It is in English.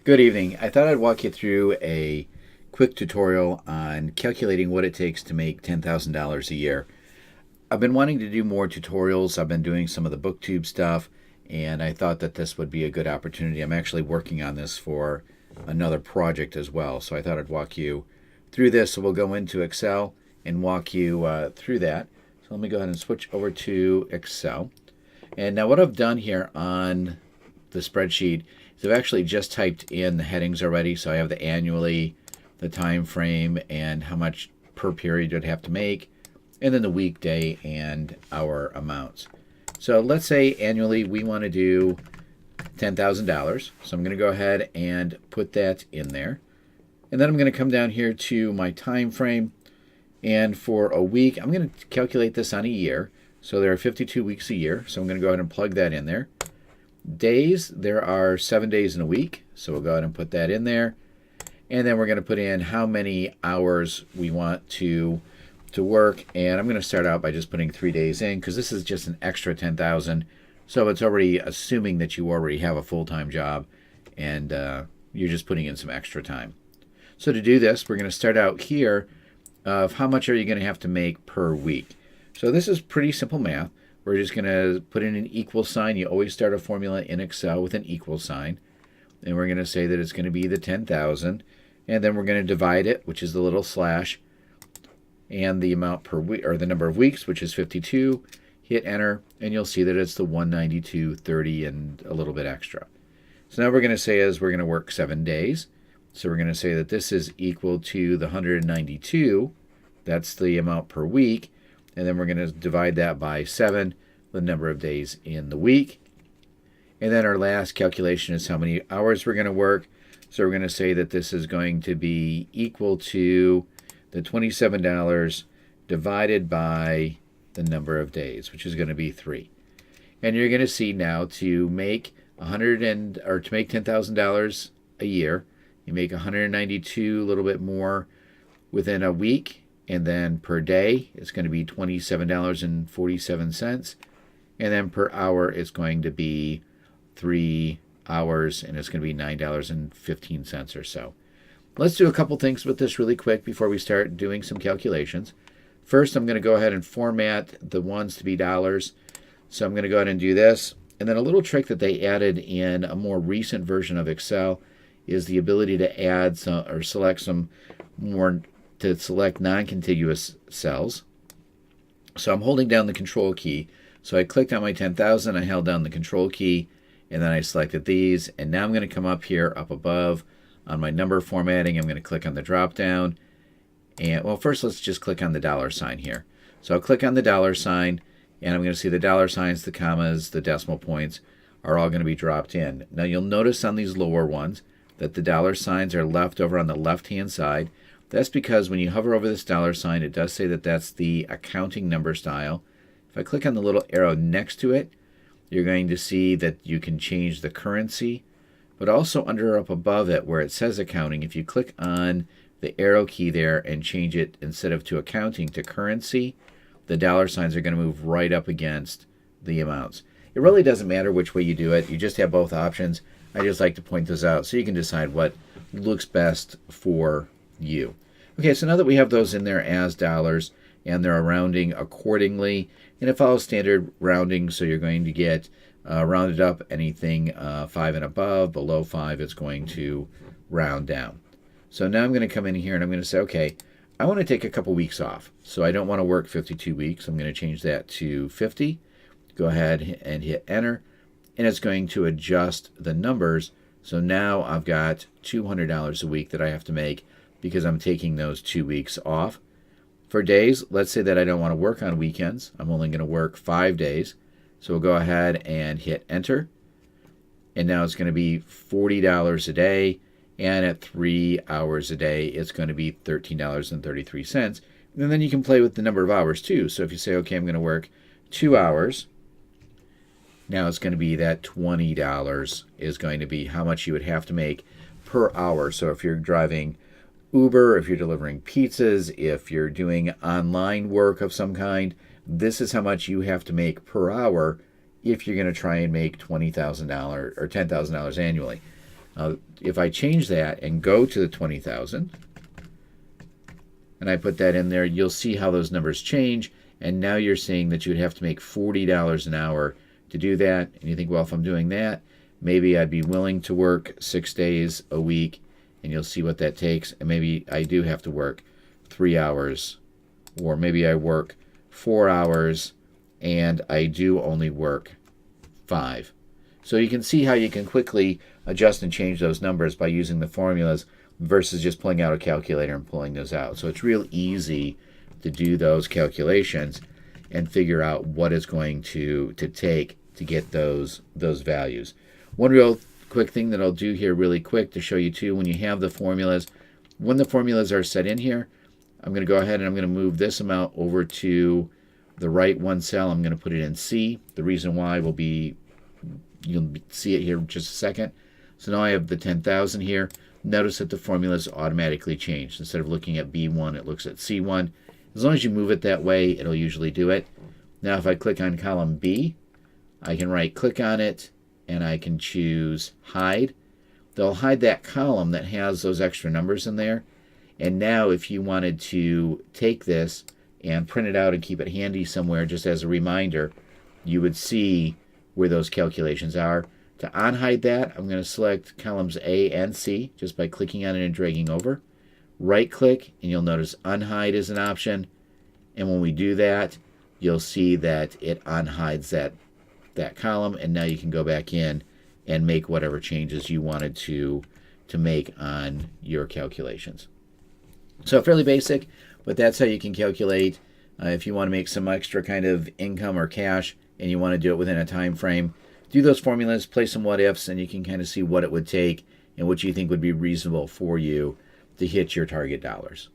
Good evening. I thought I'd walk you through a quick tutorial on calculating what it takes to make $10,000 a year. I've been wanting to do more tutorials. I've been doing some of the BookTube stuff, and I thought that this would be a good opportunity. I'm actually working on this for another project as well, so I thought I'd walk you through this. So we'll go into Excel and walk you through that. So let me go ahead and switch over to Excel. And now what I've done here on the spreadsheet is I've actually just typed in the headings already. So I have the annually, the time frame, and how much per period you'd have to make, and then the weekday and hour amounts. So let's say annually we want to do $10,000. So I'm going to go ahead and put that in there. And then I'm going to come down here to my time frame. And for a week, I'm going to calculate this on a year. So there are 52 weeks a year. So I'm going to go ahead and plug that in there. Days, there are 7 days in a week. So we'll go ahead and put that in there. And then we're going to put in how many hours we want to work. And I'm going to start out by just putting 3 days in because this is just an extra 10,000. So it's already assuming that you already have a full-time job and you're just putting in some extra time. So to do this, we're going to start out here of how much are you going to have to make per week. So this is pretty simple math. We're just going to put in an equal sign. You always start a formula in Excel with an equal sign. And we're going to say that it's going to be the 10,000. And then we're going to divide it, which is the little slash, and the amount per week, or the number of weeks, which is 52. Hit enter, and you'll see that it's the 192.30 and a little bit extra. So now we're going to say is we're going to work 7 days. So we're going to say that this is equal to the 192. That's the amount per week. And then we're going to divide that by 7, the number of days in the week. And then our last calculation is how many hours we're going to work. So we're going to say that this is going to be equal to the $27 divided by the number of days, which is going to be 3. And you're going to see now to make $10,000 a year, you make 192, a little bit more within a week, and then per day it's going to be $27.47, and then per hour it's going to be 3 hours, and it's going to be $9.15 or so. Let's do a couple things with this really quick before we start doing some calculations. First, I'm going to go ahead and format the ones to be dollars. So I'm going to go ahead and do this. And then a little trick that they added in a more recent version of Excel is the ability to add some or select some more, to select non-contiguous cells. So I'm holding down the control key. So I clicked on my 10,000, I held down the control key, and then I selected these. And now I'm going to come up here up above on my number formatting. I'm going to click on the drop down. And well, first let's just click on the dollar sign here. So I'll click on the dollar sign, and I'm going to see the dollar signs, the commas, the decimal points are all going to be dropped in. Now you'll notice on these lower ones that the dollar signs are left over on the left-hand side. That's because when you hover over this dollar sign, it does say that that's the accounting number style. If I click on the little arrow next to it, you're going to see that you can change the currency, but also under up above it where it says accounting, if you click on the arrow key there and change it instead of to accounting to currency, the dollar signs are going to move right up against the amounts. It really doesn't matter which way you do it. You just have both options. I just like to point those out so you can decide what looks best for you. Okay, so now that we have those in there as dollars and they're rounding accordingly, and it follows standard rounding, so you're going to get rounded up anything 5 and above. Below 5, it's going to round down. So now I'm going to come in here and I'm going to say, okay, I want to take a couple weeks off. So I don't want to work 52 weeks. I'm going to change that to 50. Go ahead and hit enter. And it's going to adjust the numbers. So now I've got $200 a week that I have to make because I'm taking those 2 weeks off. For days, let's say that I don't want to work on weekends. I'm only going to work 5 days. So we'll go ahead and hit enter. And now it's going to be $40 a day. And at 3 hours a day, it's going to be $13.33. And then you can play with the number of hours too. So if you say, okay, I'm going to work 2 hours, now it's going to be that $20 is going to be how much you would have to make per hour. So if you're driving Uber, if you're delivering pizzas, if you're doing online work of some kind, this is how much you have to make per hour if you're going to try and make $20,000 or $10,000 annually. If I change that and go to the 20,000, and I put that in there, you'll see how those numbers change. And now you're seeing that you'd have to make $40 an hour to do that. And you think, well, if I'm doing that, maybe I'd be willing to work 6 days a week, and you'll see what that takes. And maybe I do have to work 3 hours, or maybe I work 4 hours and I do only work 5. So you can see how you can quickly adjust and change those numbers by using the formulas versus just pulling out a calculator and pulling those out. So it's real easy to do those calculations and figure out what it's going to take to get those values. One real quick thing that I'll do here really quick to show you too, when you have the formulas, when the formulas are set in here, I'm going to go ahead and I'm going to move this amount over to the right one cell. I'm going to put it in C. The reason why will be, you'll see it here in just a second. So now I have the 10,000 here. Notice that the formulas automatically changed. Instead of looking at B1, it looks at C1. As long as you move it that way, it'll usually do it. Now if I click on column B, I can right click on it and I can choose hide. They'll hide that column that has those extra numbers in there. And now if you wanted to take this and print it out and keep it handy somewhere just as a reminder, you would see where those calculations are. To unhide that, I'm going to select columns A and C just by clicking on it and dragging over. Right click, and you'll notice unhide is an option. And when we do that, you'll see that it unhides that column, and now you can go back in and make whatever changes you wanted to make on your calculations. So fairly basic, but that's how you can calculate if you want to make some extra kind of income or cash and you want to do it within a time frame. Do those formulas, play some what ifs, and you can kind of see what it would take and what you think would be reasonable for you to hit your target dollars.